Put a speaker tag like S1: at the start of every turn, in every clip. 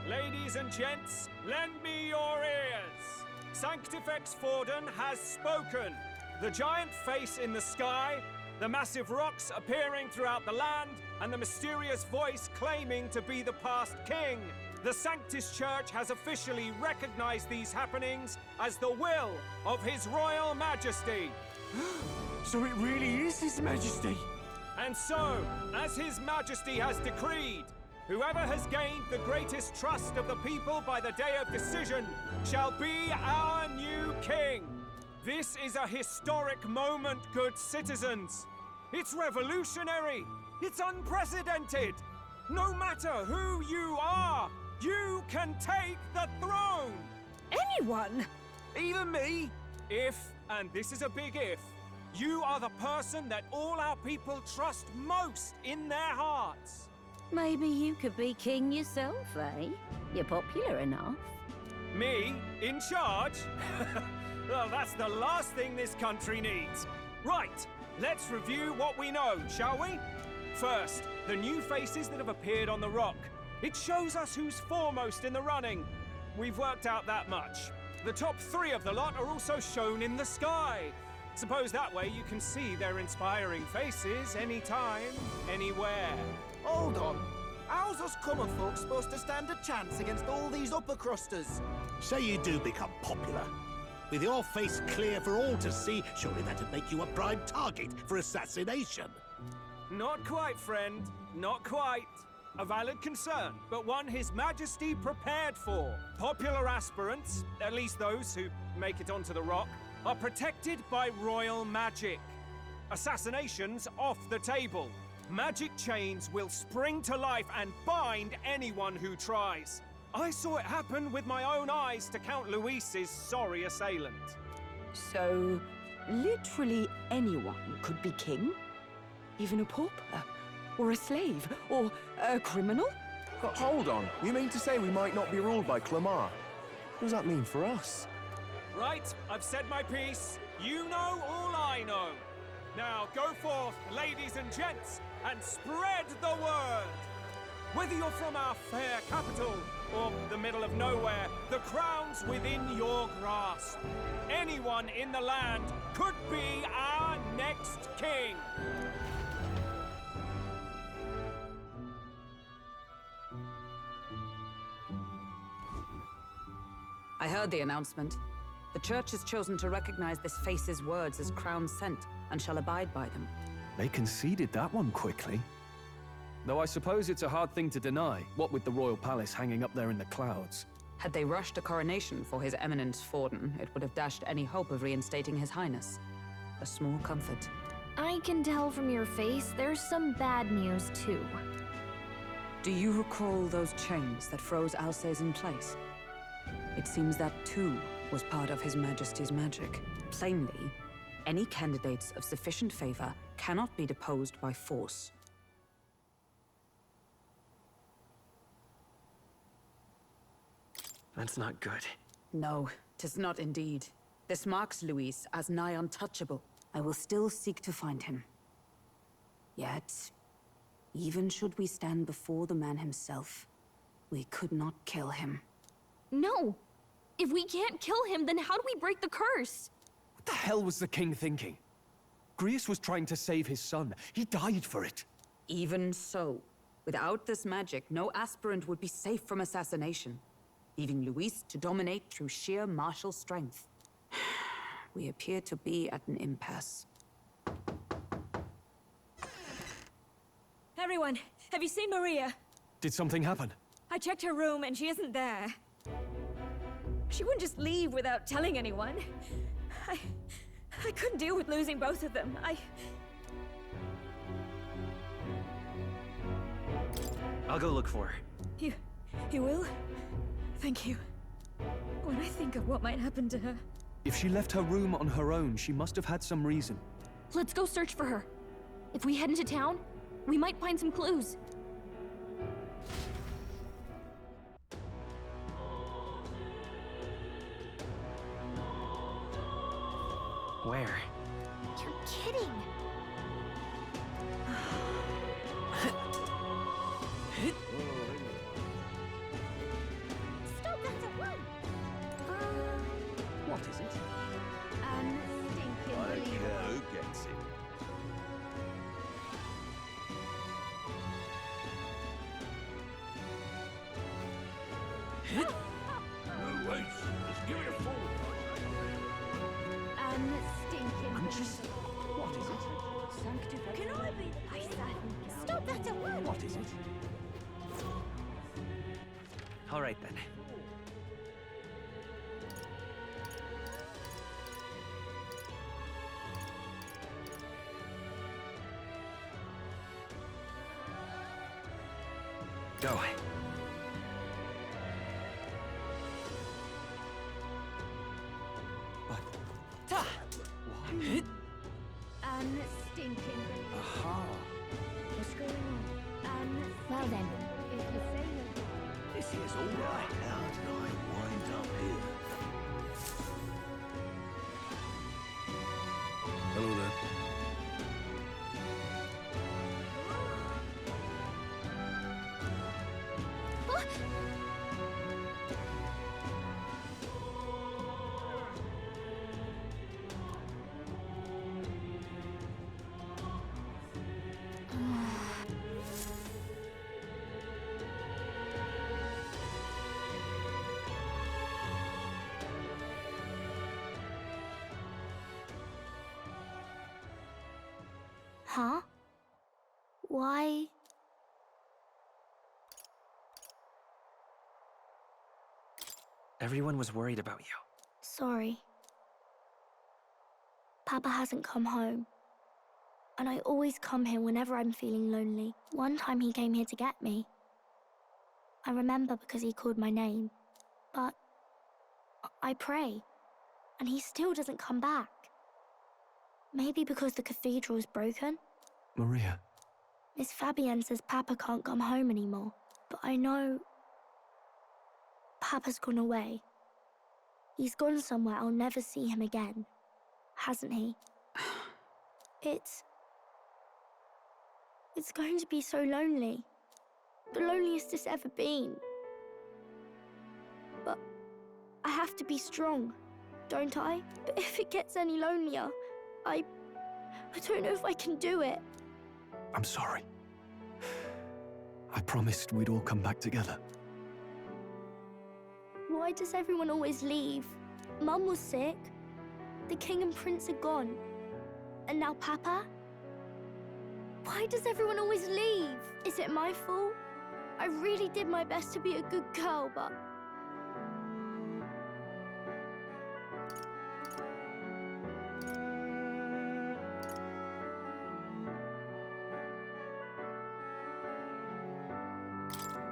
S1: Ladies and gents, lend me your ears. Sanctifex Forden has spoken. The giant face in the sky, the massive rocks appearing throughout the land, and the mysterious voice claiming to be the past king. The Sanctus Church has officially recognized these happenings as the will of His Royal Majesty.
S2: So it really is His Majesty?
S1: And so, as His Majesty has decreed, whoever has gained the greatest trust of the people by the day of decision shall be our new king. This is a historic moment, good citizens. It's revolutionary. It's unprecedented. No matter who you are, you can take the throne.
S3: Anyone?
S2: Even me?
S1: If, and this is a big if, you are the person that all our people trust most in their hearts.
S3: Maybe you could be king yourself, eh? You're popular enough.
S1: Me? In charge? Well, that's the last thing this country needs. Right, let's review what we know, shall we? First, the new faces that have appeared on the rock. It shows us who's foremost in the running. We've worked out that much. The top 3 of the lot are also shown in the sky. Suppose that way you can see their inspiring faces anytime, anywhere.
S4: Hold on. How's us common folk supposed to stand a chance against all these upper crusters?
S5: Say you do become popular. With your face clear for all to see, surely that'd make you a prime target for assassination.
S1: Not quite, friend. Not quite. A valid concern, but one His Majesty prepared for. Popular aspirants, at least those who make it onto the rock, are protected by royal magic. Assassinations off the table. Magic chains will spring to life and bind anyone who tries. I saw it happen with my own eyes to Count Luis's sorry assailant.
S6: So, literally anyone could be king? Even a pauper? Or a slave? Or a criminal?
S2: But hold on, you mean to say we might not be ruled by Clamar? What does that mean for us?
S1: Right, I've said my piece. You know all I know. Now go forth, ladies and gents, and spread the word. Whether you're from our fair capital or the middle of nowhere, the crown's within your grasp. Anyone in the land could be our next king.
S6: I heard the announcement. The Church has chosen to recognize this face's words as crown sent and shall abide by them.
S7: They conceded that one quickly. Though I suppose it's a hard thing to deny, what with the royal palace hanging up there in the clouds.
S6: Had they rushed a coronation for His Eminence Forden, it would have dashed any hope of reinstating His Highness. A small comfort.
S8: I can tell from your face there's some bad news, too.
S6: Do you recall those chains that froze Alsace in place? It seems that, too, was part of His Majesty's magic. Plainly, any candidates of sufficient favor cannot be deposed by force.
S2: That's not good.
S6: No, 'tis not indeed. This marks Luis as nigh untouchable. I will still seek to find him. Yet, even should we stand before the man himself, we could not kill him.
S8: No! If we can't kill him, then how do we break the curse?
S7: What the hell was the king thinking? Grius was trying to save his son. He died for it.
S6: Even so, without this magic, no aspirant would be safe from assassination, leaving Luis to dominate through sheer martial strength. We appear to be at an impasse.
S3: Everyone, have you seen Maria?
S7: Did something happen?
S3: I checked her room and she isn't there. She wouldn't just leave without telling anyone. I couldn't deal with losing both of them.
S2: I'll go look for her.
S3: You will? Thank you. When I think of what might happen to her...
S7: If she left her room on her own, she must have had some reason.
S8: Let's go search for her. If we head into town, we might find some clues.
S2: Where?
S8: You're kidding!
S9: No, wait. Just give me a full.
S8: Stinking.
S9: I'm just... What is it? Sanctify.
S3: Can I be the person? Stop that at once!
S9: What is it?
S10: All right, then. Go. But... Ta! What?
S8: Stinking.
S9: Aha.
S8: What's going on? Well then, if you say no.
S9: This is all right. How did I wind up here? Hello there.
S11: Huh? Why?
S10: Everyone was worried about you.
S11: Sorry. Papa hasn't come home. And I always come here whenever I'm feeling lonely. One time he came here to get me. I remember because he called my name. But I pray, and he still doesn't come back. Maybe because the cathedral's broken?
S7: Maria.
S11: Miss Fabienne says Papa can't come home anymore. But I know... Papa's gone away. He's gone somewhere I'll never see him again. Hasn't he? It's going to be so lonely. The loneliest it's ever been. But I have to be strong, don't I? But if it gets any lonelier, I don't know if I can do it.
S7: I'm sorry. I promised we'd all come back together.
S11: Why does everyone always leave? Mum was sick. The king and prince are gone. And now Papa? Why does everyone always leave? Is it my fault? I really did my best to be a good girl, but...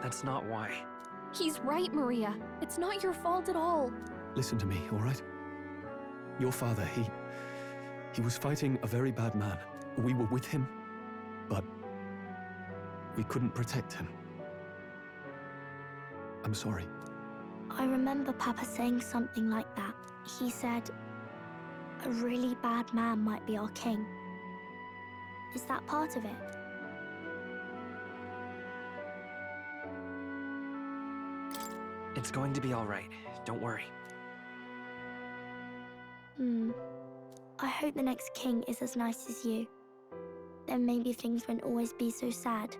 S10: That's not why.
S8: He's right, Maria. It's not your fault at all.
S7: Listen to me, all right? Your father, he was fighting a very bad man. We were with him, but we couldn't protect him. I'm sorry.
S11: I remember Papa saying something like that. He said, a really bad man might be our king. Is that part of it?
S10: It's going to be all right. Don't worry.
S11: I hope the next king is as nice as you. Then maybe things won't always be so sad.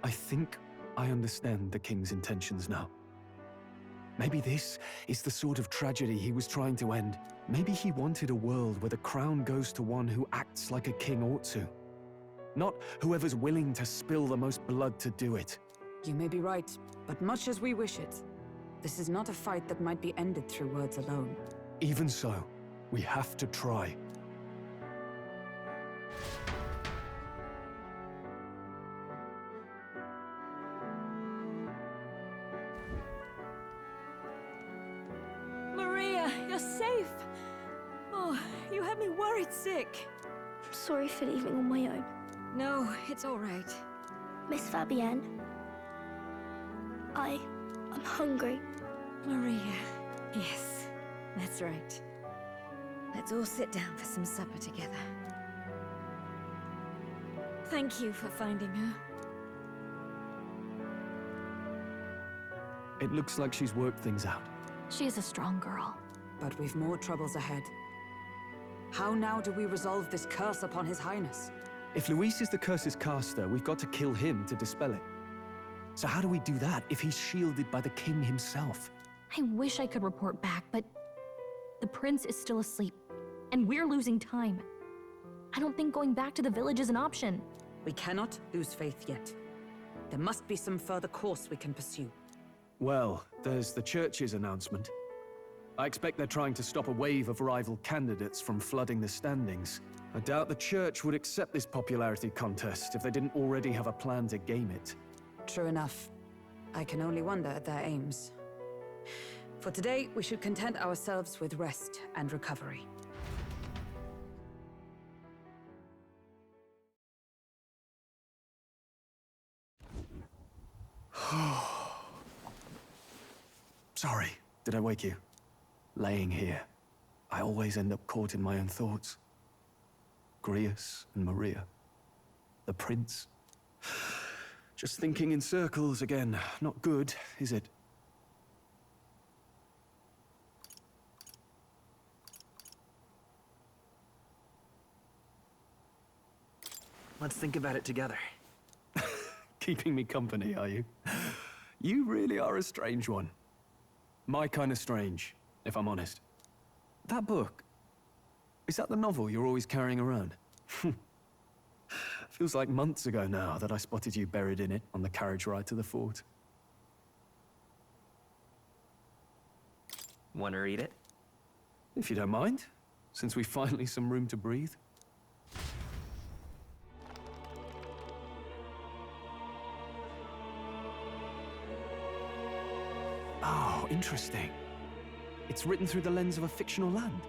S7: I think I understand the king's intentions now. Maybe this is the sort of tragedy he was trying to end. Maybe he wanted a world where the crown goes to one who acts like a king ought to. Not whoever's willing to spill the most blood to do it.
S6: You may be right, but much as we wish it, this is not a fight that might be ended through words alone.
S7: Even so, we have to try.
S3: Maria, you're safe! Oh, you had me worried sick.
S11: I'm sorry for leaving on my own.
S3: No, it's all right.
S11: Miss Fabienne, I'm hungry.
S3: Maria, yes, that's right. Let's all sit down for some supper together. Thank you for finding her.
S7: It looks like she's worked things out.
S8: She is a strong girl.
S6: But we've more troubles ahead. How now do we resolve this curse upon His Highness?
S7: If Luis is the curse's caster, we've got to kill him to dispel it. So how do we do that if he's shielded by the king himself?
S8: I wish I could report back, but the prince is still asleep, and we're losing time. I don't think going back to the village is an option.
S6: We cannot lose faith yet. There must be some further course we can pursue.
S7: Well, there's the church's announcement. I expect they're trying to stop a wave of rival candidates from flooding the standings. I doubt the church would accept this popularity contest if they didn't already have a plan to game it.
S6: True enough. I can only wonder at their aims. For today, we should content ourselves with rest and recovery.
S7: Sorry, did I wake you? Laying here, I always end up caught in my own thoughts. Grius and Maria. The prince. Just thinking in circles again. Not good, is it?
S10: Let's think about it together.
S7: Keeping me company, are you? You really are a strange one. My kind of strange, if I'm honest. That book, is that the novel you're always carrying around? Feels like months ago now that I spotted you buried in it on the carriage ride to the fort.
S10: Want to read it?
S7: If you don't mind, since we finally some room to breathe. Oh, interesting. It's written through the lens of a fictional land.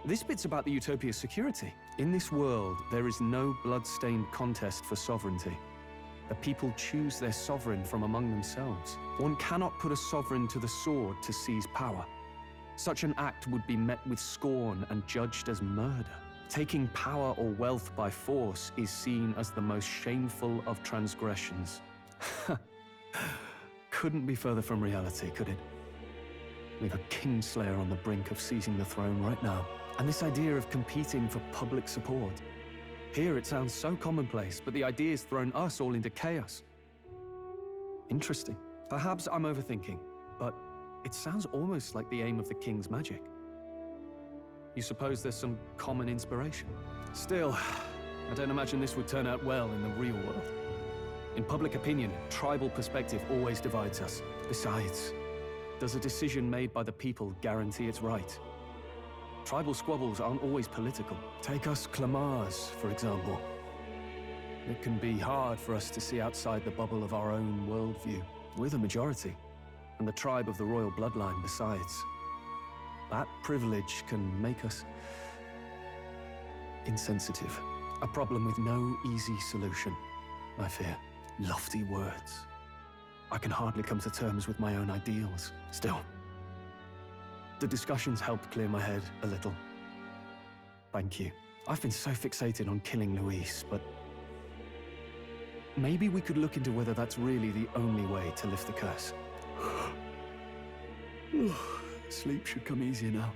S7: This bit's about the Utopia's security. In this world, there is no blood-stained contest for sovereignty. The people choose their sovereign from among themselves. One cannot put a sovereign to the sword to seize power. Such an act would be met with scorn and judged as murder. Taking power or wealth by force is seen as the most shameful of transgressions. Couldn't be further from reality, could it? We've a kingslayer on the brink of seizing the throne right now. And this idea of competing for public support. Here it sounds so commonplace, but the idea's thrown us all into chaos. Interesting. Perhaps I'm overthinking, but it sounds almost like the aim of the king's magic. You suppose there's some common inspiration? Still, I don't imagine this would turn out well in the real world. In public opinion, tribal perspective always divides us. Besides, does a decision made by the people guarantee it's right? Tribal squabbles aren't always political. Take us Clamars, for example. It can be hard for us to see outside the bubble of our own worldview. We're the majority, and the tribe of the royal bloodline besides. That privilege can make us insensitive. A problem with no easy solution, I fear. Lofty words. I can hardly come to terms with my own ideals. Still, the discussions helped clear my head a little. Thank you. I've been so fixated on killing Luis, but maybe we could look into whether that's really the only way to lift the curse. Sleep should come easier now.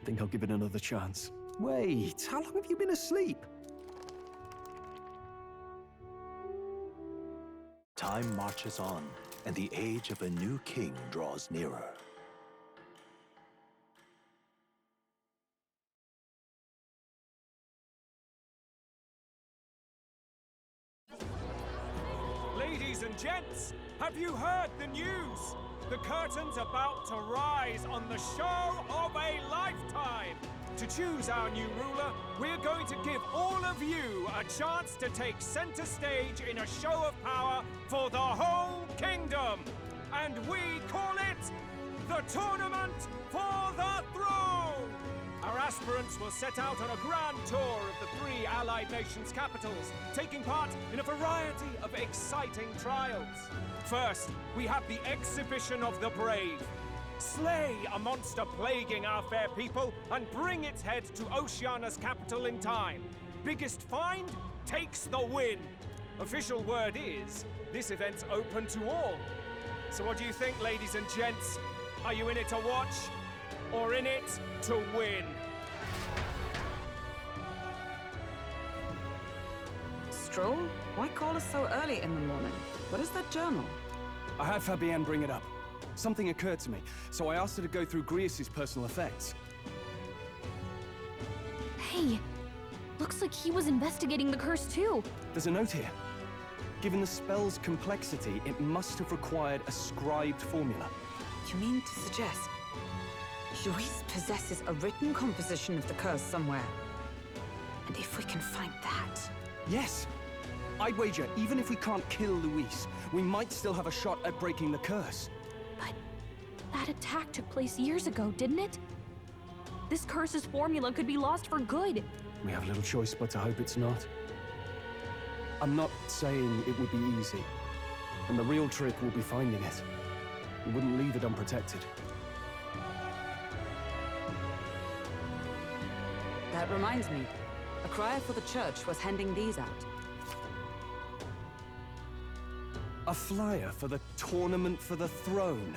S7: I think I'll give it another chance. Wait, how long have you been asleep?
S5: Time marches on, and the age of a new king draws nearer.
S1: Ladies and gents, have you heard the news? The curtain's about to rise on the show of a lifetime. To choose our new ruler, we're going to give all of you a chance to take center stage in a show of power for the whole kingdom. And we call it the Tournament for the Throne. Our aspirants will set out on a grand tour of the 3 allied nations' capitals, taking part in a variety of exciting trials. First, we have the Exhibition of the Brave. Slay a monster plaguing our fair people and bring its head to Oceania's capital in time. Biggest find takes the win. Official word is, this event's open to all. So what do you think, ladies and gents? Are you in it to watch or in it to win?
S6: stroll? Why call us so early in the morning? What is that journal?
S7: I had Fabienne bring it up. Something occurred to me, so I asked her to go through Grius's personal effects.
S8: Hey, looks like he was investigating the curse too.
S7: There's a note here. Given the spell's complexity, it must have required a scribed formula.
S6: You mean to suggest Luis possesses a written composition of the curse somewhere? And if we can find that...
S7: Yes! I'd wager, even if we can't kill Luis, we might still have a shot at breaking the curse.
S8: But that attack took place years ago, didn't it? This curse's formula could be lost for good.
S7: We have little choice but to hope it's not. I'm not saying it would be easy. And the real trick will be finding it. We wouldn't leave it unprotected.
S6: That reminds me. A crier for the church was handing these out.
S7: A flyer for the Tournament for the Throne.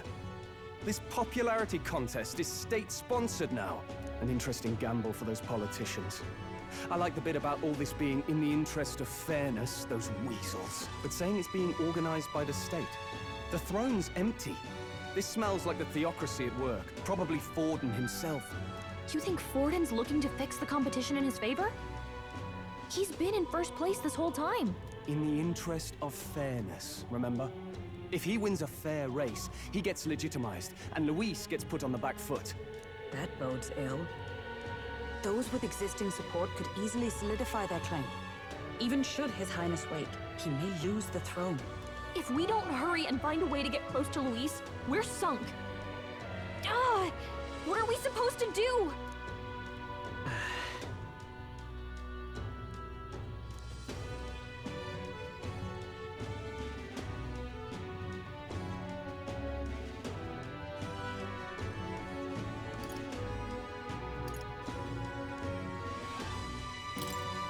S7: This popularity contest is state-sponsored now. An interesting gamble for those politicians. I like the bit about all this being in the interest of fairness, those weasels. But saying it's being organized by the state. The throne's empty. This smells like the theocracy at work. Probably Forden himself.
S8: You think Forden's looking to fix the competition in his favor? He's been in first place this whole time.
S7: In the interest of fairness, remember? If he wins a fair race, he gets legitimized, and Luis gets put on the back foot.
S6: That bodes ill. Those with existing support could easily solidify their claim. Even should His Highness wake, he may lose the throne.
S8: If we don't hurry and find a way to get close to Luis, we're sunk. What are we supposed to do?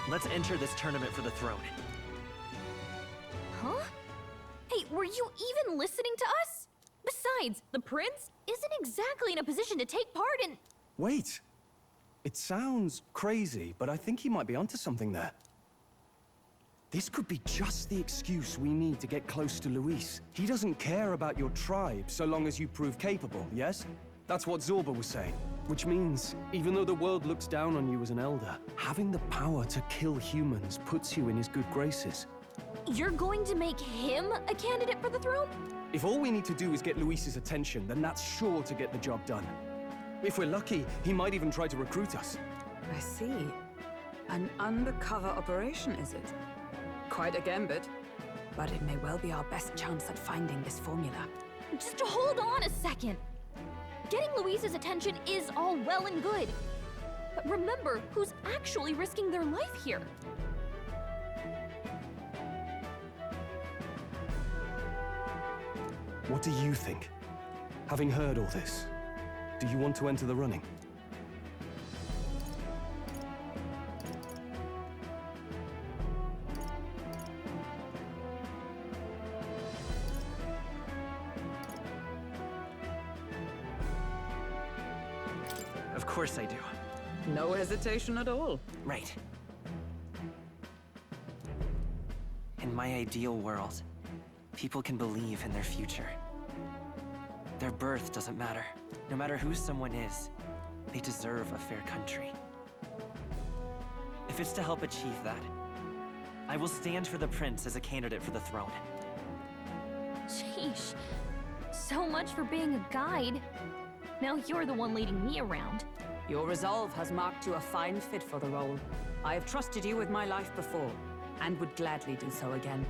S10: Let's enter this tournament for the throne.
S8: Huh? Hey, were you even listening to us? Besides, the prince isn't exactly in a position to take part in...
S7: Wait. It sounds crazy, but I think he might be onto something there. This could be just the excuse we need to get close to Luis. He doesn't care about your tribe so long as you prove capable, yes? That's what Zorba was saying. Which means, even though the world looks down on you as an elder, having the power to kill humans puts you in his good graces.
S8: You're going to make him a candidate for the throne?
S7: If all we need to do is get Luis's attention, then that's sure to get the job done. If we're lucky, he might even try to recruit us.
S6: I see. An undercover operation, is it? Quite a gambit. But it may well be our best chance at finding this formula.
S8: Just hold on a second. Getting Luis's attention is all well and good. But remember who's actually risking their life here.
S7: What do you think? Having heard all this, do you want to enter the running?
S10: Of course I do.
S6: No hesitation at all.
S10: Right. In my ideal world, people can believe in their future. Their birth doesn't matter. No matter who someone is, they deserve a fair country. If it's to help achieve that, I will stand for the prince as a candidate for the throne.
S8: Sheesh. So much for being a guide. Now you're the one leading me around.
S6: Your resolve has marked you a fine fit for the role. I have trusted you with my life before, and would gladly do so again.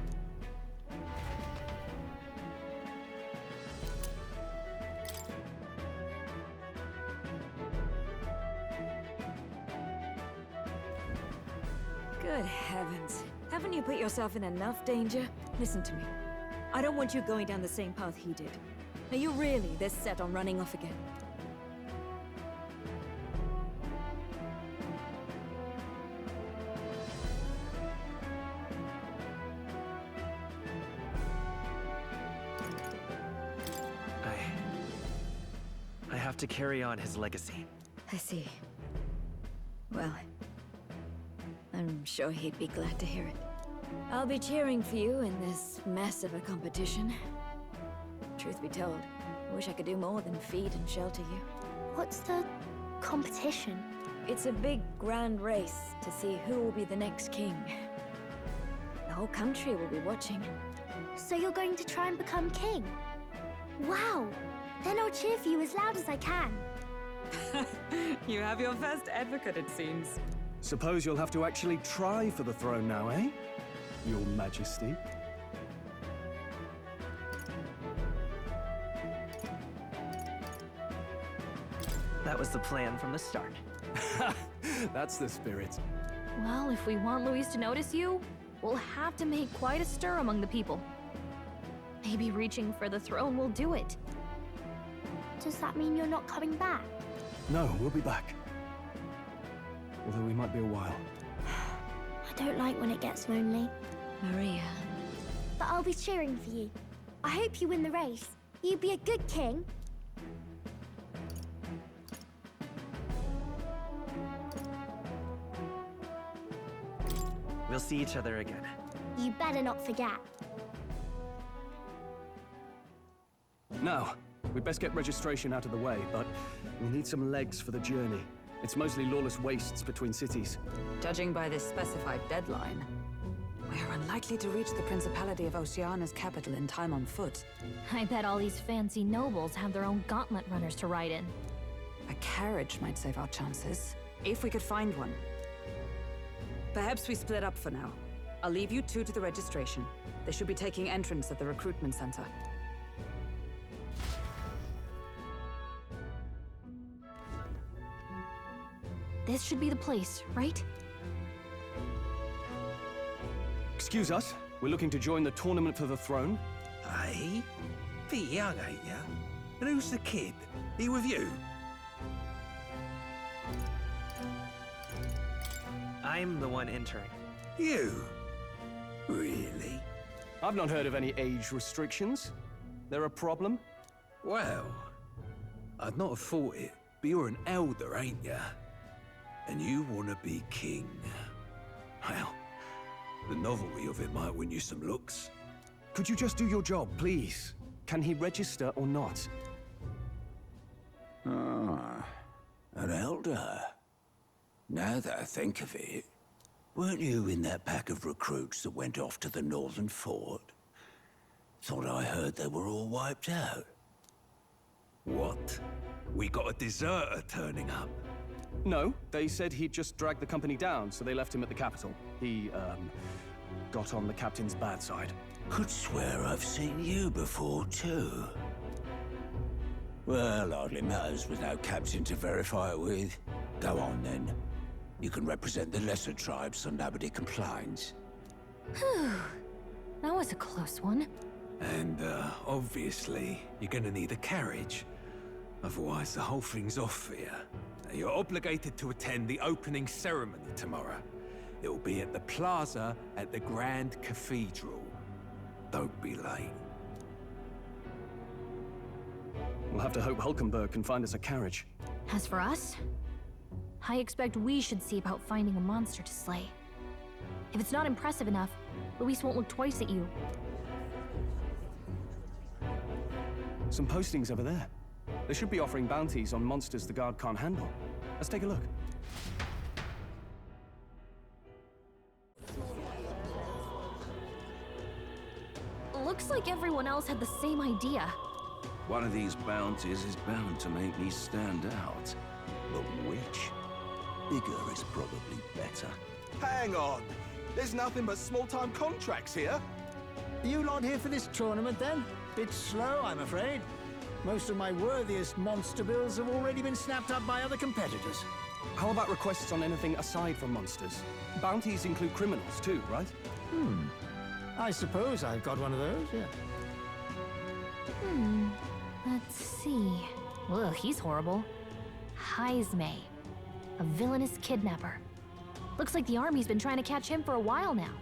S3: Good heavens. Haven't you put yourself in enough danger? Listen to me. I don't want you going down the same path he did. Are you really this set on running off again?
S10: I have to carry on his legacy.
S3: I see. Well, I'm sure he'd be glad to hear it. I'll be cheering for you in this mess of a competition. Truth be told, I wish I could do more than feed and shelter you.
S11: What's the competition?
S3: It's a big, grand race to see who will be the next king. The whole country will be watching.
S11: So you're going to try and become king? Wow! Then I'll cheer for you as loud as I can.
S6: You have your first advocate, it seems.
S7: Suppose you'll have to actually try for the throne now, eh? Your Majesty.
S10: That was the plan from the start.
S7: That's the spirit.
S8: Well, if we want Luis to notice you, we'll have to make quite a stir among the people. Maybe reaching for the throne will do it.
S11: Does that mean you're not coming back?
S7: No, we'll be back. Although we might be a while.
S11: I don't like when it gets lonely.
S3: Maria.
S11: But I'll be cheering for you. I hope you win the race. You'd be a good king.
S10: We'll see each other again.
S11: You better not forget.
S7: Now, we'd best get registration out of the way, but we'll need some legs for the journey. It's mostly lawless wastes between cities.
S6: Judging by this specified deadline, we're unlikely to reach the Principality of Oceana's capital in time on foot.
S8: I bet all these fancy nobles have their own gauntlet runners to ride in.
S6: A carriage might save our chances, if we could find one. Perhaps we split up for now. I'll leave you two to the registration. They should be taking entrance at the recruitment center.
S8: This should be the place, right?
S7: Excuse us, we're looking to join the tournament for the throne.
S9: Hey? Bit young, ain't ya? And who's the kid? He with you?
S10: I'm the one entering.
S9: You? Really?
S7: I've not heard of any age restrictions. There a problem?
S9: Well, I'd not have thought it, but you're an elder, ain't ya? And you want to be king. Well, the novelty of it might win you some looks.
S7: Could you just do your job, please? Can he register or not?
S9: Ah, an elder. Now that I think of it, weren't you in that pack of recruits that went off to the northern fort? Thought I heard they were all wiped out. What? We got a deserter turning up?
S7: No, they said he'd just dragged the company down, so they left him at the capital. He, got on the captain's bad side.
S9: Could swear I've seen you before, too. Well, hardly matters with no captain to verify it with. Go on, then. You can represent the lesser tribes so nobody complains.
S8: Whew. That was a close one.
S9: And, obviously, you're gonna need a carriage. Otherwise, the whole thing's off for you. You're obligated to attend the opening ceremony tomorrow. It will be at the plaza at the Grand Cathedral. Don't be late.
S7: We'll have to hope Hulkenberg can find us a carriage.
S8: As for us, I expect we should see about finding a monster to slay. If it's not impressive enough, Luis won't look twice at you.
S7: Some postings over there. They should be offering bounties on monsters the guard can't handle. Let's take a look.
S8: Looks like everyone else had the same idea.
S9: One of these bounties is bound to make me stand out. But which? Bigger is probably better.
S4: Hang on. There's nothing but small-time contracts here.
S12: You lot here for this tournament, then? Bit slow, I'm afraid. Most of my worthiest monster bills have already been snapped up by other competitors.
S7: How about requests on anything aside from monsters? Bounties include criminals too, right?
S12: I suppose I've got one of those, yeah.
S8: Let's see. Ugh, he's horrible. Heisme, a villainous kidnapper. Looks like the army's been trying to catch him for a while now.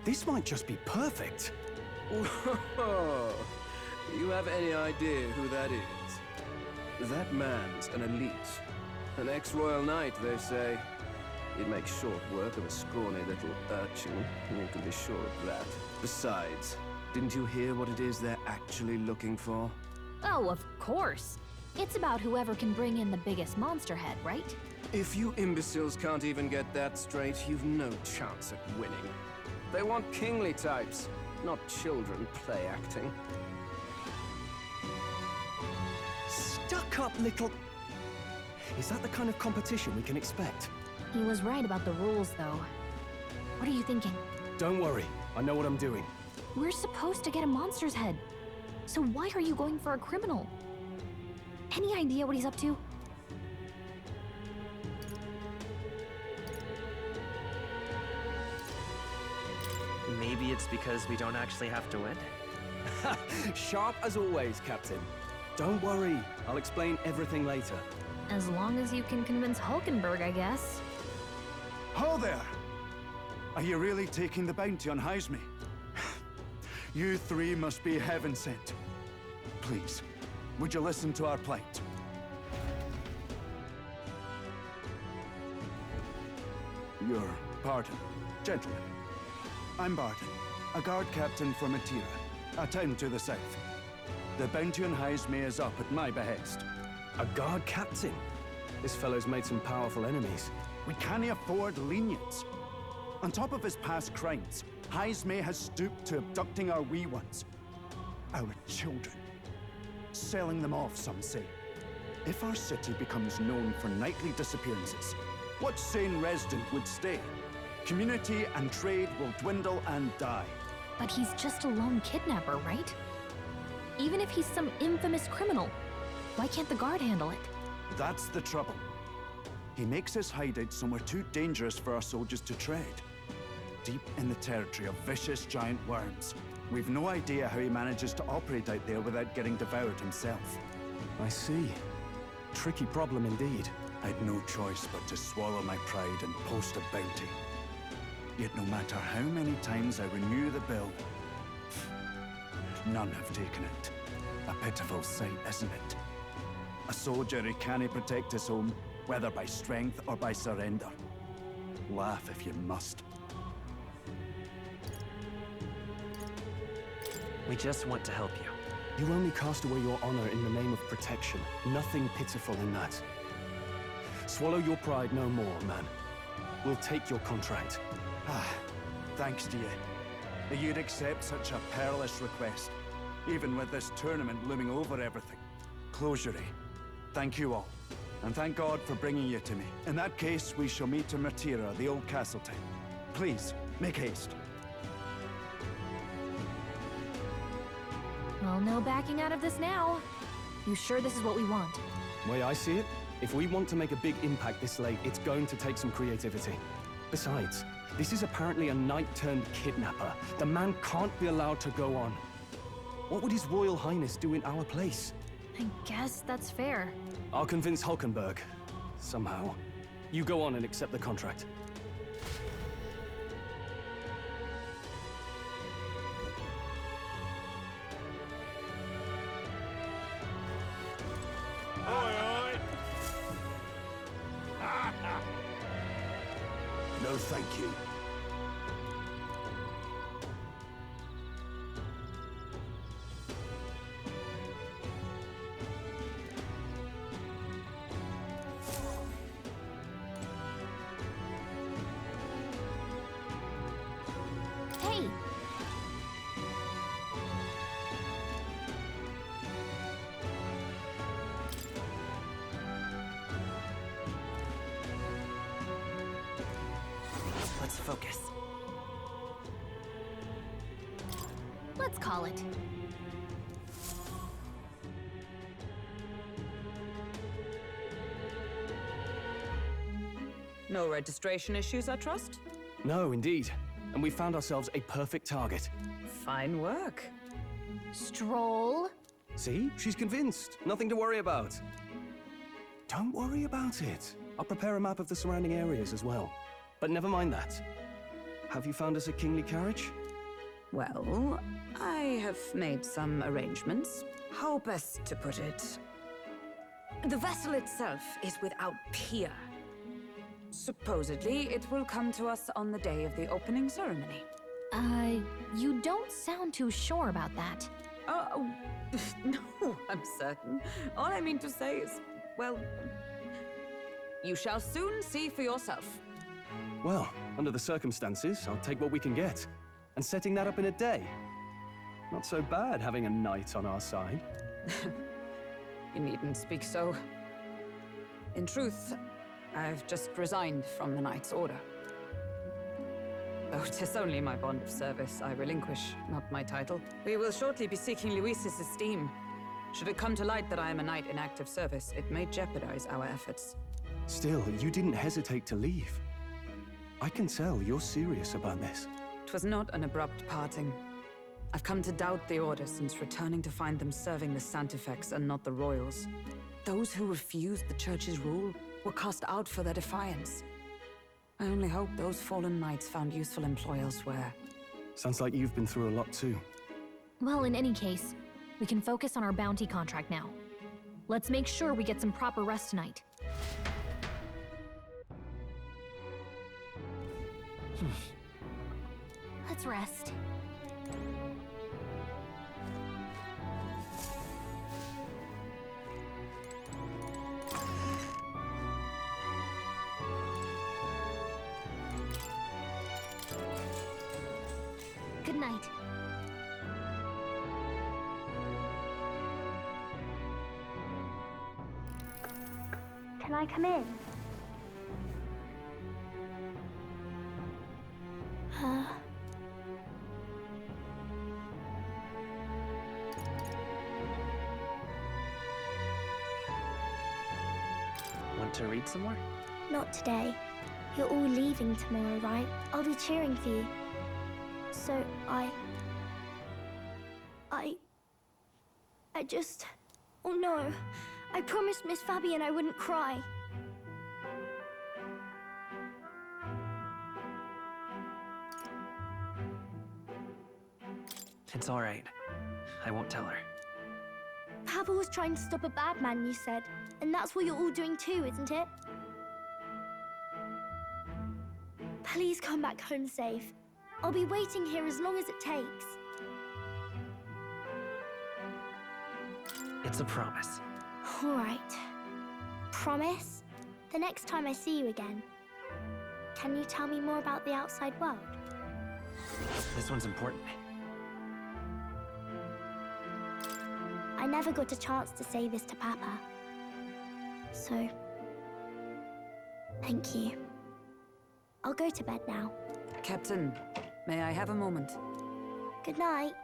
S7: This might just be perfect.
S13: Do you have any idea who that is? That man's an elite. An ex-royal knight, they say. You'd make short work of a scrawny little urchin. You can be sure of that. Besides, didn't you hear what it is they're actually looking for?
S8: Oh, of course. It's about whoever can bring in the biggest monster head, right?
S13: If you imbeciles can't even get that straight, you've no chance at winning. They want kingly types, not children play acting.
S7: Stuck-up little... Is that the kind of competition we can expect?
S8: He was right about the rules, though. What are you thinking?
S7: Don't worry, I know what I'm doing.
S8: We're supposed to get a monster's head. So why are you going for a criminal? Any idea what he's up to?
S10: Maybe it's because we don't actually have to win?
S7: Sharp as always, Captain. Don't worry, I'll explain everything later.
S8: As long as you can convince Hulkenberg, I guess.
S14: Ho there! Are you really taking the bounty on Heisme? You three must be heaven sent. Please, would you listen to our plight? Your pardon, gentlemen. I'm Barton, a guard captain for Matira, a town to the south. The bounty on Heisme is up at my behest.
S7: A guard captain? This fellow's made some powerful enemies.
S14: We can't afford lenience. On top of his past crimes, Heisme has stooped to abducting our wee ones. Our children. Selling them off, some say. If our city becomes known for nightly disappearances, what sane resident would stay? Community and trade will dwindle and die.
S8: But he's just a lone kidnapper, right? Even if he's some infamous criminal, why can't the guard handle it?
S14: That's the trouble. He makes his hideout somewhere too dangerous for our soldiers to tread. Deep in the territory of vicious giant worms. We've no idea how he manages to operate out there without getting devoured himself.
S7: I see. Tricky problem indeed.
S14: I'd no choice but to swallow my pride and post a bounty. Yet no matter how many times I renew the bill, none have taken it. A pitiful sight, isn't it? A soldier who can't protect his home, whether by strength or by surrender. Laugh if you must.
S10: We just want to help you.
S7: You only cast away your honor in the name of protection. Nothing pitiful in that. Swallow your pride no more, man. We'll take your contract.
S14: Ah, thanks to you. That you'd accept such a perilous request, even with this tournament looming over everything. Closure, thank you all. And thank God for bringing you to me. In that case, we shall meet in Matira, the old castle town. Please, make haste.
S8: Well, no backing out of this now. You sure this is what we want?
S7: Way I see it, if we want to make a big impact this late, it's going to take some creativity. Besides, this is apparently a knight-turned-kidnapper. The man can't be allowed to go on. What would His Royal Highness do in our place?
S8: I guess that's fair.
S7: I'll convince Hulkenberg. Somehow. You go on and accept the contract.
S9: No, thank you.
S8: Hey!
S10: Let's focus.
S8: Let's call it.
S6: No registration issues, I trust?
S7: No, indeed. And we found ourselves a perfect target.
S6: Fine work.
S8: Stroll?
S7: See? She's convinced. Nothing to worry about. Don't worry about it. I'll prepare a map of the surrounding areas as well. But never mind that. Have you found us a kingly carriage?
S6: Well, I have made some arrangements. How best to put it? The vessel itself is without peer. Supposedly, it will come to us on the day of the opening ceremony.
S8: You don't sound too sure about that.
S6: Oh, no, I'm certain. All I mean to say is, well, you shall soon see for yourself.
S7: Well, under the circumstances, I'll take what we can get. And setting that up in a day. Not so bad having a knight on our side.
S6: You needn't speak so. In truth, I've just resigned from the Knight's Order. Though 'tis only my bond of service I relinquish, not my title. We will shortly be seeking Luis's esteem. Should it come to light that I am a knight in active service, it may jeopardize our efforts.
S7: Still, you didn't hesitate to leave. I can tell you're serious about this.
S6: 'Twas not an abrupt parting. I've come to doubt the Order since returning to find them serving the Santifex and not the Royals. Those who refused the Church's rule were cast out for their defiance. I only hope those fallen knights found useful employ elsewhere.
S7: Sounds like you've been through a lot too.
S8: Well, in any case, we can focus on our bounty contract now. Let's make sure we get some proper rest tonight. Let's rest. Good night.
S11: Can I come in?
S10: Want to read some more?
S11: Not today. You're all leaving tomorrow, right? I'll be cheering for you. So I just... Oh no. I promised Miss Fabian I wouldn't cry.
S10: It's all right. I won't tell her.
S11: Papa was trying to stop a bad man, you said. And that's what you're all doing too, isn't it? Please come back home safe. I'll be waiting here as long as it takes.
S10: It's a promise.
S11: All right. Promise? The next time I see you again. Can you tell me more about the outside world?
S10: This one's important.
S11: I never got a chance to say this to Papa. So, thank you. I'll go to bed now.
S6: Captain, may I have a moment?
S11: Good night.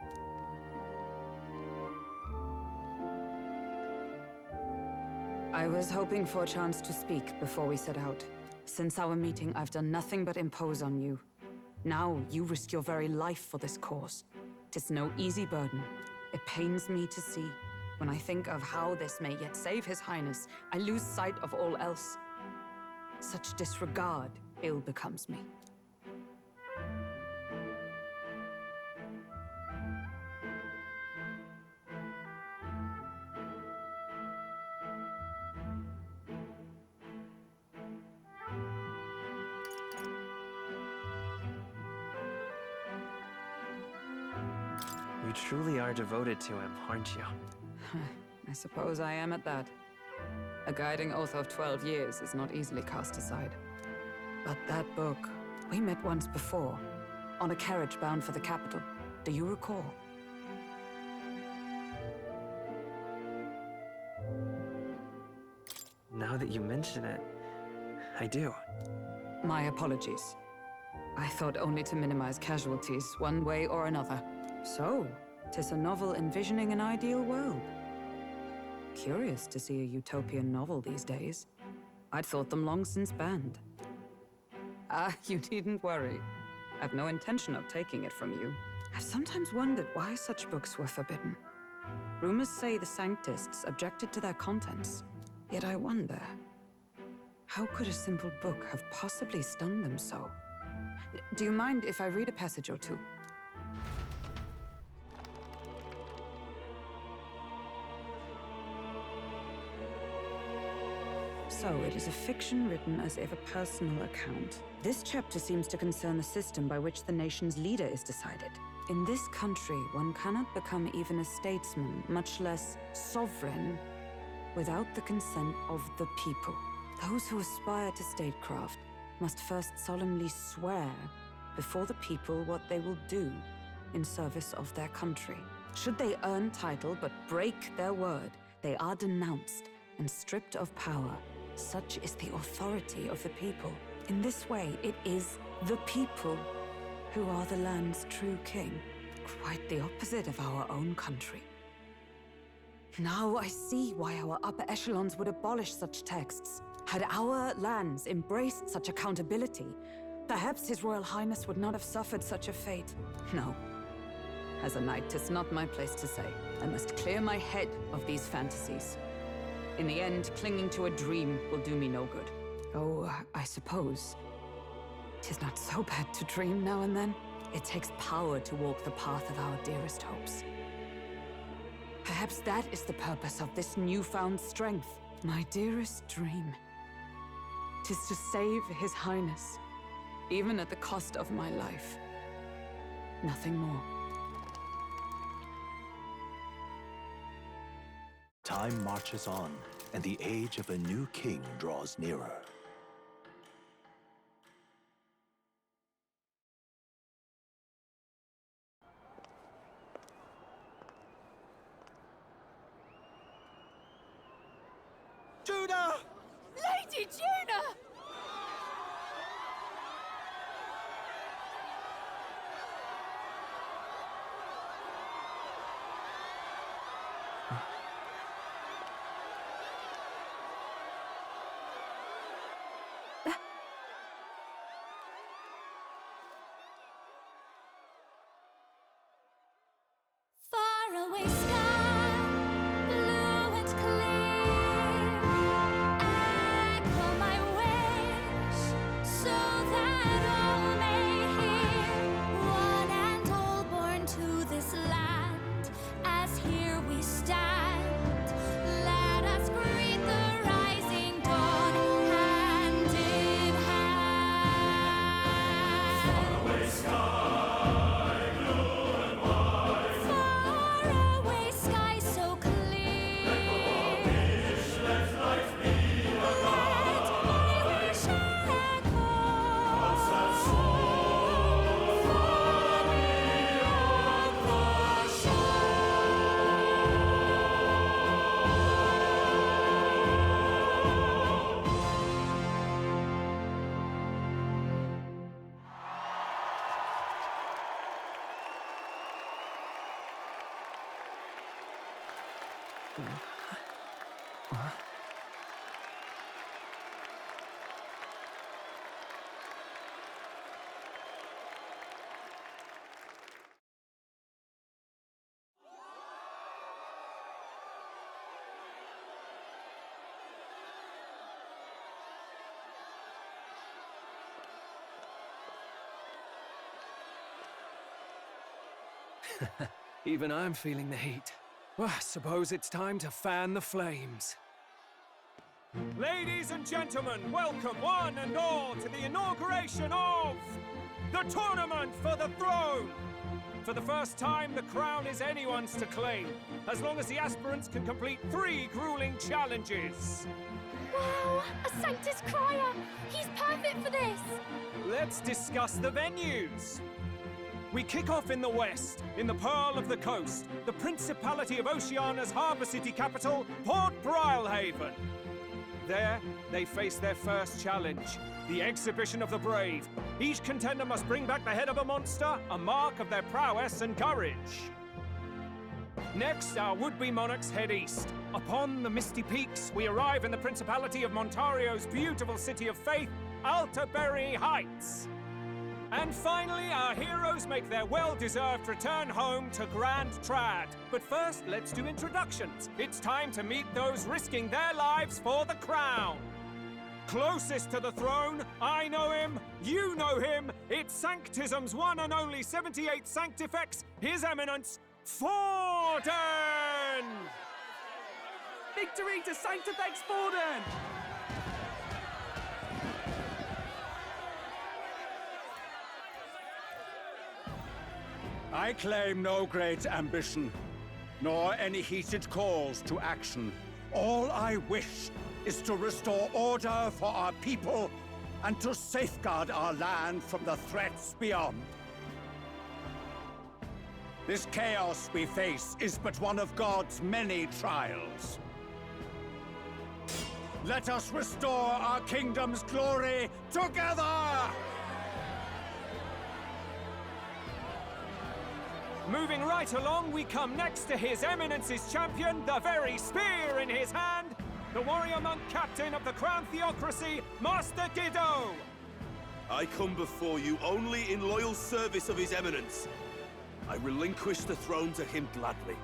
S6: I was hoping for a chance to speak before we set out. Since our meeting, I've done nothing but impose on you. Now, you risk your very life for this cause. 'Tis no easy burden. It pains me to see. When I think of how this may yet save His Highness, I lose sight of all else. Such disregard ill becomes me.
S10: You truly are devoted to him, aren't you?
S6: I suppose I am at that. A guiding oath of 12 years is not easily cast aside. But that book, we met once before, on a carriage bound for the capital. Do you recall?
S10: Now that you mention it, I do.
S6: My apologies. I thought only to minimize casualties, one way or another. So, 'tis a novel envisioning an ideal world. Curious to see a utopian novel these days. I'd thought them long since banned. Ah, you needn't worry. I've no intention of taking it from you. I've sometimes wondered why such books were forbidden. Rumors say the Sanctists objected to their contents. Yet I wonder, how could a simple book have possibly stung them so? Do you mind if I read a passage or two? So, it is a fiction written as if a personal account. This chapter seems to concern the system by which the nation's leader is decided. In this country, one cannot become even a statesman, much less sovereign, without the consent of the people. Those who aspire to statecraft must first solemnly swear before the people what they will do in service of their country. Should they earn title but break their word, they are denounced and stripped of power. Such is the authority of the people. In this way, it is the people who are the land's true king. Quite the opposite of our own country. Now I see why our upper echelons would abolish such texts. Had our lands embraced such accountability, perhaps His Royal Highness would not have suffered such a fate. No. As a knight, 'tis not my place to say. I must clear my head of these fantasies. In the end, clinging to a dream will do me no good. Oh, I suppose 'tis not so bad to dream now and then. It takes power to walk the path of our dearest hopes. Perhaps that is the purpose of this newfound strength. My dearest dream. 'Tis to save His Highness, even at the cost of my life. Nothing more.
S5: Time marches on, and the age of a new king draws nearer.
S4: Judah!
S15: Lady Judah!
S16: Far away sky, blue and clear. Echo my wish, so that all may hear. One and all born to this land, as here we stand. Let us greet the rising dawn, hand in hand. Far away sky.
S1: Even I'm feeling the heat. Well, I suppose it's time to fan the flames. Ladies and gentlemen, welcome one and all to the inauguration of the Tournament for the Throne! For the first time, the crown is anyone's to claim, as long as the aspirants can complete 3 grueling challenges.
S8: Wow! A Sanctus Crier! He's perfect for this!
S1: Let's discuss the venues. We kick off in the west, in the Pearl of the Coast, the Principality of Oceania's harbour city capital, Port Brilehaven. There, they face their first challenge, the Exhibition of the Brave. Each contender must bring back the head of a monster, a mark of their prowess and courage. Next, our would-be monarchs head east. Upon the misty peaks, we arrive in the Principality of Montario's beautiful city of faith, Altaberry Heights. And finally, our heroes make their well-deserved return home to Grand Trad. But first, let's do introductions. It's time to meet those risking their lives for the crown. Closest to the throne, I know him, you know him. It's Sanctism's one and only 78 Sanctifex, His Eminence, Forden!
S13: Victory to Sanctifex Forden!
S14: I claim no great ambition, nor any heated calls to action. All I wish is to restore order for our people and to safeguard our land from the threats beyond. This chaos we face is but one of God's many trials. Let us restore our kingdom's glory together!
S1: Moving right along, we come next to His Eminence's champion, the very spear in his hand, the warrior monk captain of the Crown Theocracy, Master Guido!
S17: I come before you only in loyal service of His Eminence. I relinquish the throne to him gladly.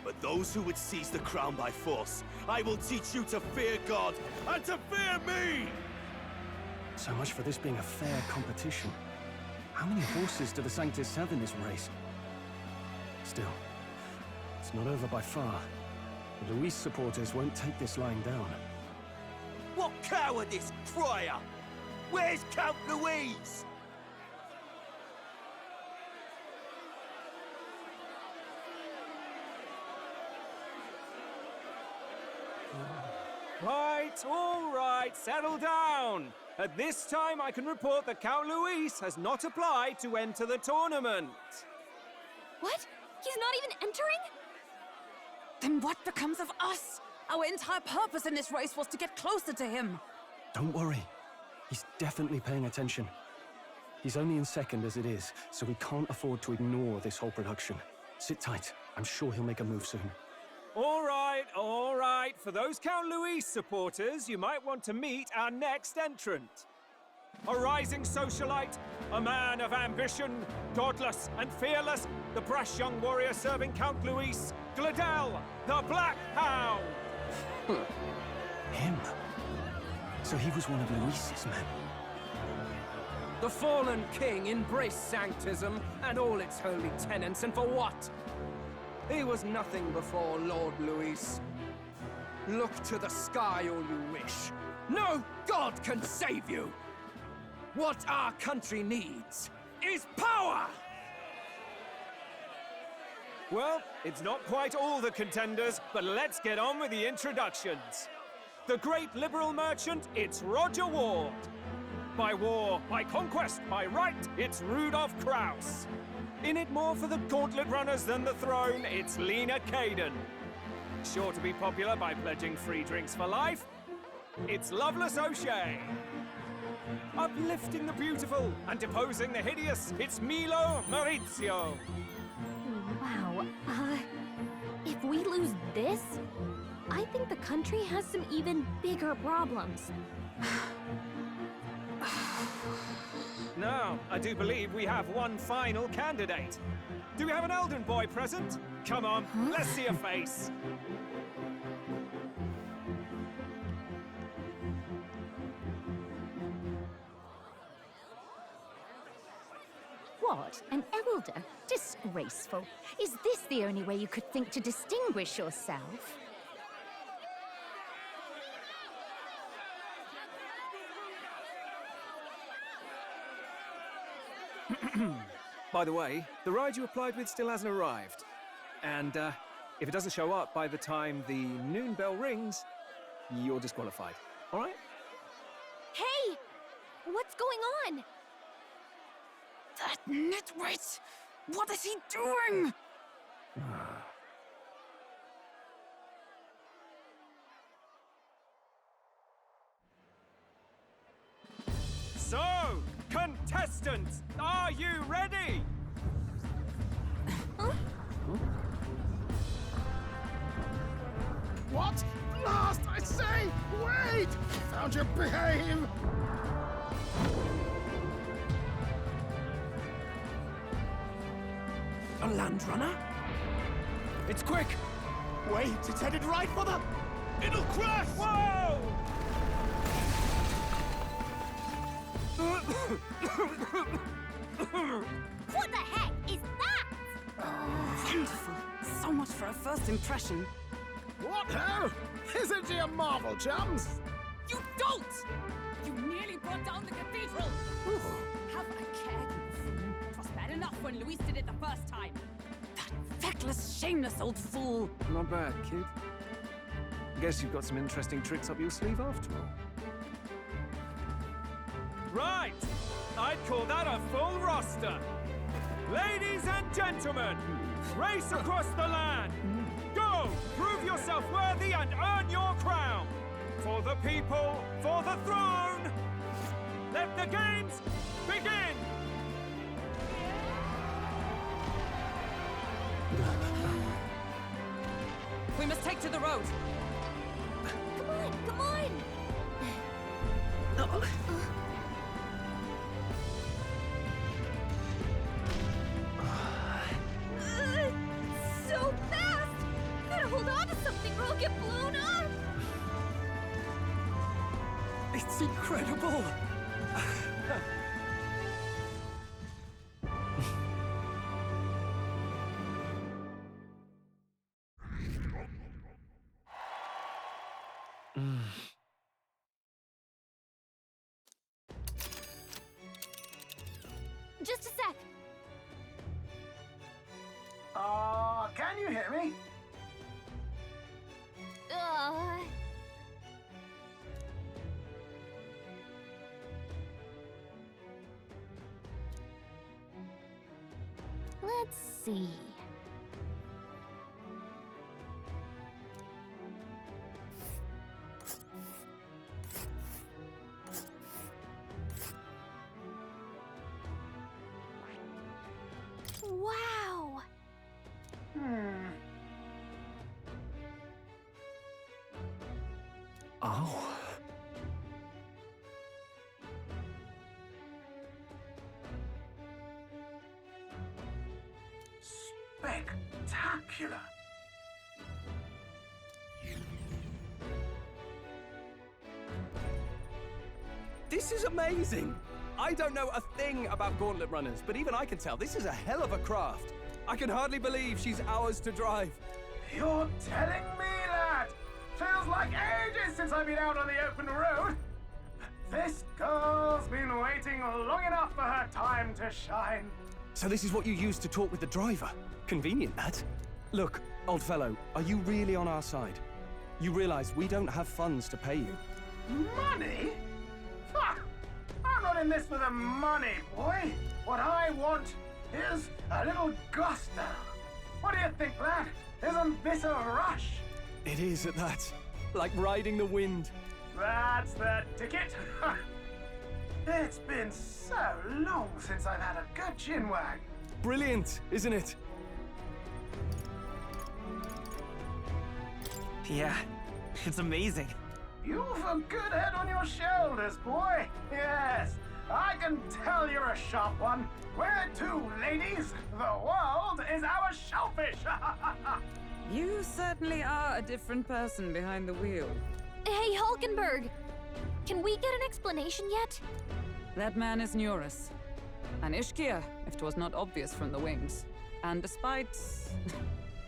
S17: But those who would seize the crown by force, I will teach you to fear God and to fear me!
S7: So much for this being a fair competition. How many horses do the Sanctus have in this race? Still, it's not over by far. The Luis supporters won't take this lying down.
S17: What cowardice, crier! Where's Count Louise?
S1: Right, all right, settle down. At this time, I can report that Count Luis has not applied to enter the tournament.
S15: What? He's not even entering?
S6: Then what becomes of us? Our entire purpose in this race was to get closer to him.
S7: Don't worry. He's definitely paying attention. He's only in second as it is, so we can't afford to ignore this whole production. Sit tight. I'm sure he'll make a move soon.
S1: All right, all right. For those Count Luis supporters, you might want to meet our next entrant. A rising socialite, a man of ambition, godless and fearless, the brash young warrior serving Count Luis, Gladel, the Black Hound!
S7: Him? So he was one of Luis's men?
S13: The fallen king embraced sanctism and all its holy tenets, and for what? He was nothing before Lord Luis. Look to the sky all you wish. No god can save you! What our country needs is power!
S1: Well, it's not quite all the contenders, but let's get on with the introductions. The great liberal merchant, it's Roger Ward. By war, by conquest, by right, it's Rudolph Krauss. In it more for the gauntlet runners than the throne, it's Lena Caden. Sure to be popular by pledging free drinks for life, it's Loveless O'Shea. Uplifting the beautiful and deposing the hideous, it's Milo Maurizio.
S8: Wow. If we lose this, I think the country has some even bigger problems.
S1: Now, I do believe we have one final candidate. Do we have an Elden boy present? Come on, let's see a face.
S18: What? An elder? Disgraceful. Is this the only way you could think to distinguish yourself?
S1: By the way, the ride you applied with still hasn't arrived. And if it doesn't show up by the time the noon bell rings, you're disqualified. All right?
S8: Hey! What's going on?
S6: That nitwit! What is he doing?
S1: So, contestants, are you ready?
S12: What? Last, I say! Wait! Found you, behave!
S5: A land runner?
S1: It's quick!
S5: Wait, it's headed right for them! It'll crash!
S1: Whoa!
S15: What the heck is that?
S6: Wonderful. So much for a first impression.
S12: What hell? Isn't he a marvel, chums?
S6: You don't! You nearly brought down the cathedral! Have a care, you fool. It was bad enough first time. That feckless, shameless old fool.
S7: Not bad, kid. Guess you've got some interesting tricks up your sleeve after all.
S1: Right! I'd call that a full roster. Ladies and gentlemen, race across the land. Go! Prove yourself worthy and earn your crown. For the people, for the throne. Let the games begin!
S6: We must take to the road.
S15: Come on, come on! So fast! Gotta hold on to something or I'll get blown up!
S7: It's incredible!
S15: Just a sec.
S12: Can you hear me?
S8: Let's see.
S15: Wow!
S7: Oh.
S12: Spectacular!
S13: This is amazing! I don't know a thing about gauntlet runners, but even I can tell this is a hell of a craft. I can hardly believe she's ours to drive.
S12: You're telling me that? Feels like ages since I've been out on the open road. This girl's been waiting long enough for her time to shine.
S13: So this is what you use to talk with the driver? Convenient, that. Look, old fellow, are you really on our side? You realize we don't have funds to pay you.
S12: Money? Ha! I'm not in this for the money, boy. What I want is a little gusto. What do you think, lad? Isn't this a rush?
S13: It is at that. Like riding the wind.
S12: That's the ticket. It's been so long since I've had a good chinwag.
S13: Brilliant, isn't it?
S10: Yeah, it's amazing.
S12: You've a good head on your shoulders, boy. Yes, I can tell you're a sharp one. Where to, ladies? The world is our shellfish.
S6: You certainly are a different person behind the wheel.
S8: Hey, Hulkenberg! Can we get an explanation yet?
S6: That man is Neurus. An Ishkia, if 'twas not obvious from the wings. And despite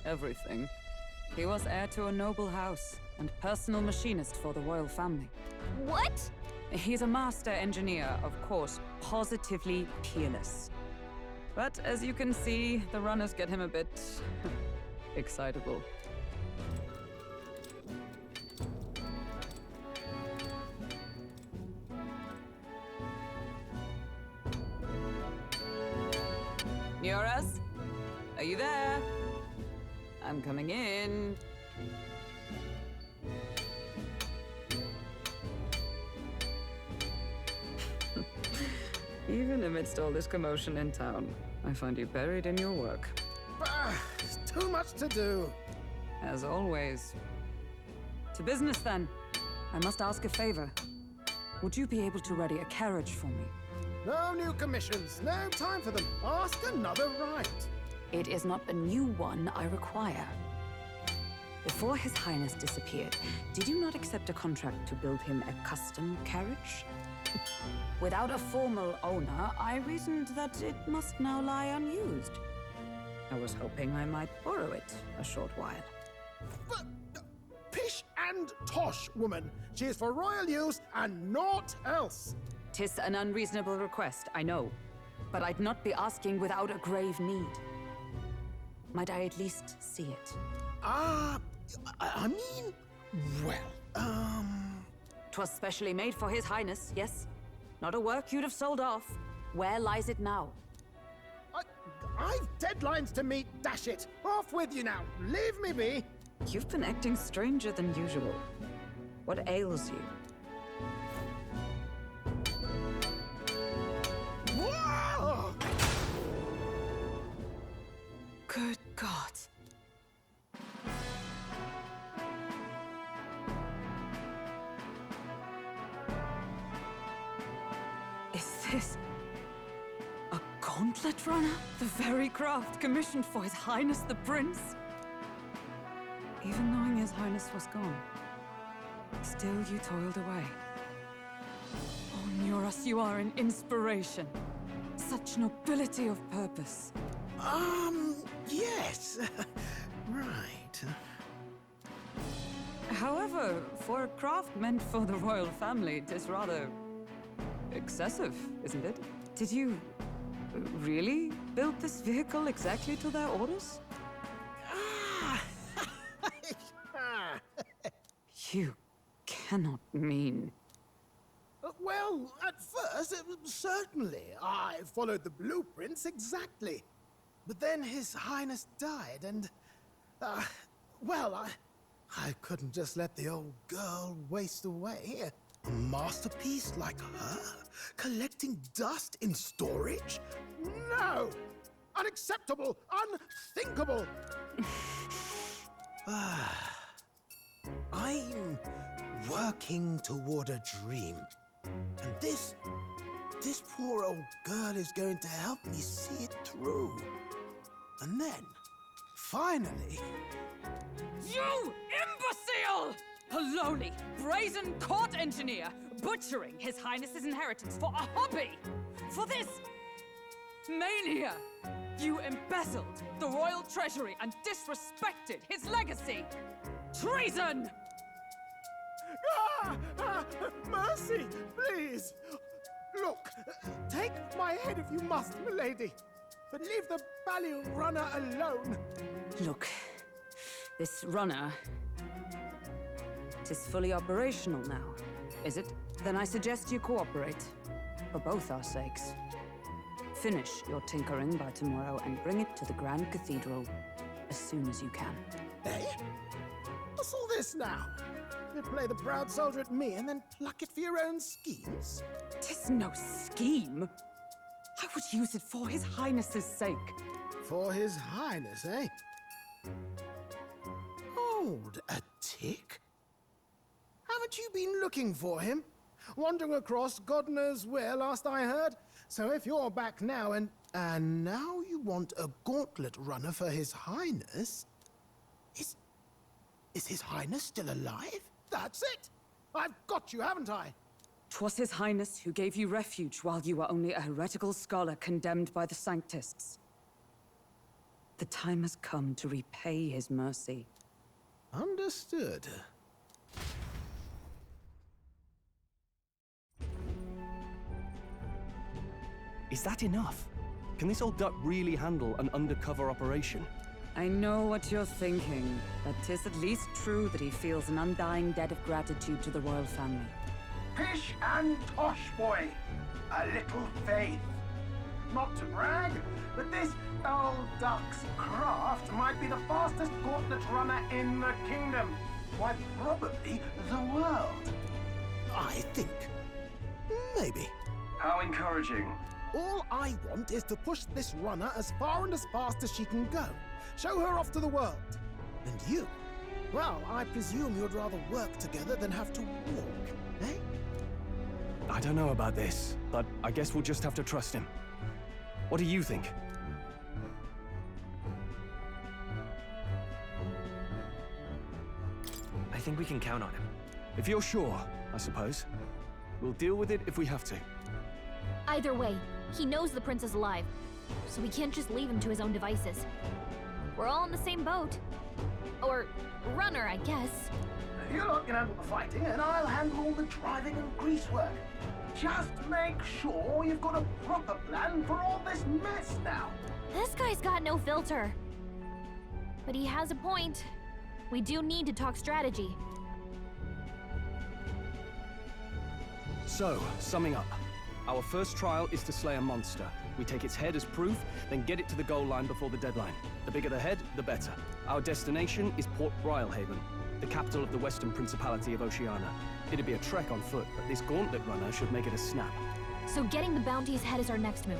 S6: everything, he was heir to a noble house and personal machinist for the royal family.
S8: What?
S6: He's a master engineer, of course, positively peerless. But as you can see, the runners get him a bit excitable. Neurus? Are you there? I'm coming in. Even amidst all this commotion in town, I find you buried in your work.
S12: It's too much to do.
S6: As always. To business, then. I must ask a favor. Would you be able to ready a carriage for me?
S12: No new commissions. No time for them. Ask another right.
S6: It is not a new one I require. Before His Highness disappeared, did you not accept a contract to build him a custom carriage? Without a formal owner, I reasoned that it must now lie unused. I was hoping I might borrow it a short while.
S12: But, pish and tosh, woman. She is for royal use and naught else.
S6: 'Tis an unreasonable request, I know. But I'd not be asking without a grave need. Might I at least see it?
S12: I mean, well,
S6: 'Twas specially made for His Highness, yes? Not a work you'd have sold off. Where lies it now?
S12: I've deadlines to meet, dash it! Off with you now! Leave me be!
S6: You've been acting stranger than usual. What ails you?
S12: Whoa!
S6: Good God. Is this a gauntlet runner? The very craft commissioned for His Highness the Prince? Even knowing His Highness was gone, still you toiled away. Oh, Nuras, you are an inspiration. Such nobility of purpose.
S12: Yes. Right.
S6: However, for a craft meant for the royal family, it is rather excessive, isn't it? Did you really build this vehicle exactly to their orders? You cannot mean...
S12: Well, at first, certainly. I followed the blueprints exactly. But then His Highness died, and... well, I couldn't just let the old girl waste away. A masterpiece like her? Collecting dust in storage? No! Unacceptable! Unthinkable! I'm working toward a dream. And this poor old girl is going to help me see it through. And then, finally...
S6: You imbecile! A lowly, brazen court engineer, butchering His Highness's inheritance for a hobby! For this... mania! You embezzled the royal treasury and disrespected his legacy! Treason!
S12: Mercy, please! Look, take my head if you must, milady. But leave the ballion runner alone.
S6: Look, this runner... it is fully operational now, is it? Then I suggest you cooperate. For both our sakes. Finish your tinkering by tomorrow and bring it to the Grand Cathedral as soon as you can.
S12: Eh? What's all this now? You play the proud soldier at me and then pluck it for your own schemes?
S6: 'Tis no scheme. I would use it for His Highness's sake.
S12: For His Highness, eh? Hold a tick. Haven't you been looking for him? Wandering across God knows where, last I heard. So if you're back now and now you want a gauntlet runner for His Highness? Is His Highness still alive? That's it! I've got you, haven't I?
S6: 'Twas His Highness who gave you refuge while you were only a heretical scholar condemned by the Sanctists. The time has come to repay His mercy.
S12: Understood.
S2: Is that enough? Can this old duck really handle an undercover operation?
S6: I know what you're thinking, but 'tis at least true that he feels an undying debt of gratitude to the royal family.
S12: Pish and tosh, boy. A little faith. Not to brag, but this old duck's craft might be the fastest gauntlet runner in the kingdom. Why, probably the world. I think. Maybe.
S1: How encouraging.
S12: All I want is to push this runner as far and as fast as she can go. Show her off to the world. And you? Well, I presume you'd rather work together than have to walk, eh?
S2: I don't know about this, but I guess we'll just have to trust him. What do you think?
S10: I think we can count on him.
S2: If you're sure, I suppose. We'll deal with it if we have to.
S8: Either way, he knows the prince is alive, so we can't just leave him to his own devices. We're all in the same boat. Or runner, I guess.
S12: You lot can handle the fighting, and I'll handle all the driving and grease work. Just make sure you've got a proper plan for all this mess now.
S8: This guy's got no filter. But he has a point. We do need to talk strategy.
S7: So, summing up. Our first trial is to slay a monster. We take its head as proof, then get it to the goal line before the deadline. The bigger the head, the better. Our destination is Port Brylehaven, the capital of the Western Principality of Oceania. It'd be a trek on foot, but this gauntlet runner should make it a snap.
S8: So getting the bounty's head is our next move.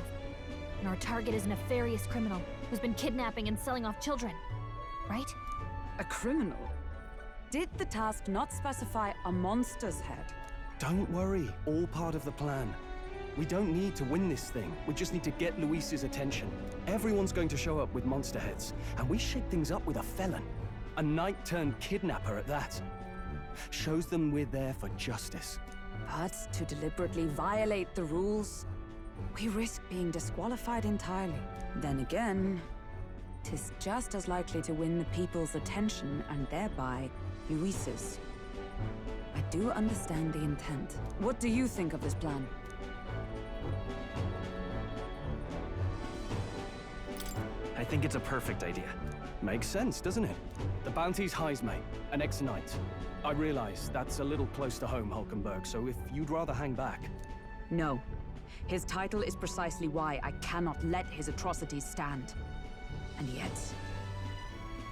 S8: And our target is a nefarious criminal who's been kidnapping and selling off children. Right?
S6: A criminal? Did the task not specify a monster's head?
S7: Don't worry, all part of the plan. We don't need to win this thing. We just need to get Luis's attention. Everyone's going to show up with monster heads, and we shake things up with a felon. A knight-turned-kidnapper at that. Shows them we're there for justice.
S6: But to deliberately violate the rules, we risk being disqualified entirely. Then again, 'tis just as likely to win the people's attention and thereby Luis's. I do understand the intent. What do you think of this plan?
S10: I think it's a perfect idea.
S7: Makes sense, doesn't it? The bounty's Heismay, an ex-knight. I realize that's a little close to home, Hulkenberg, so if you'd rather hang back...
S6: No. His title is precisely why I cannot let his atrocities stand. And yet,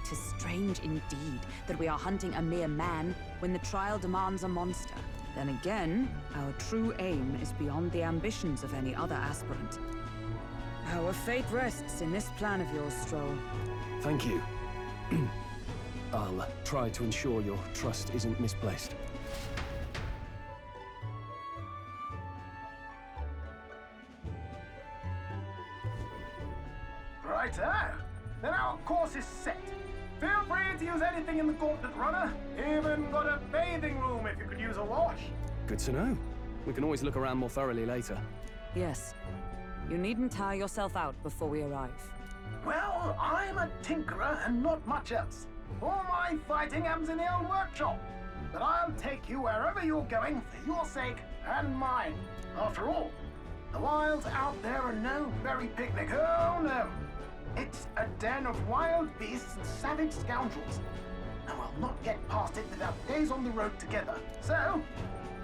S6: 'tis strange indeed that we are hunting a mere man when the trial demands a monster. Then again, our true aim is beyond the ambitions of any other aspirant. Our fate rests in this plan of yours, Stroll.
S7: Thank you. I'll try to ensure your trust isn't misplaced.
S12: Righto. Then our course is set. Feel free to use anything in the gauntlet runner. Even got a bathing room if you could use a wash.
S7: Good to know. We can always look around more thoroughly later.
S6: Yes. You needn't tire yourself out before we arrive.
S12: Well, I'm a tinkerer and not much else. All my fighting happens in the old workshop. But I'll take you wherever you're going for your sake and mine. After all, the wilds out there are no merry picnic. Oh, no. It's a den of wild beasts and savage scoundrels. And we'll not get past it without days on the road together. So,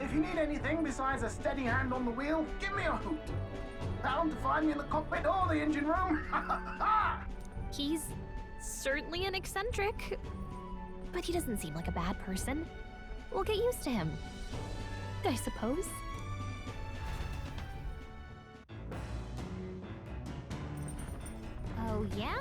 S12: if you need anything besides a steady hand on the wheel, give me a hoot. Bound to find me in the cockpit or the engine room.
S8: He's certainly an eccentric, but he doesn't seem like a bad person. We'll get used to him, I suppose. Oh, yeah?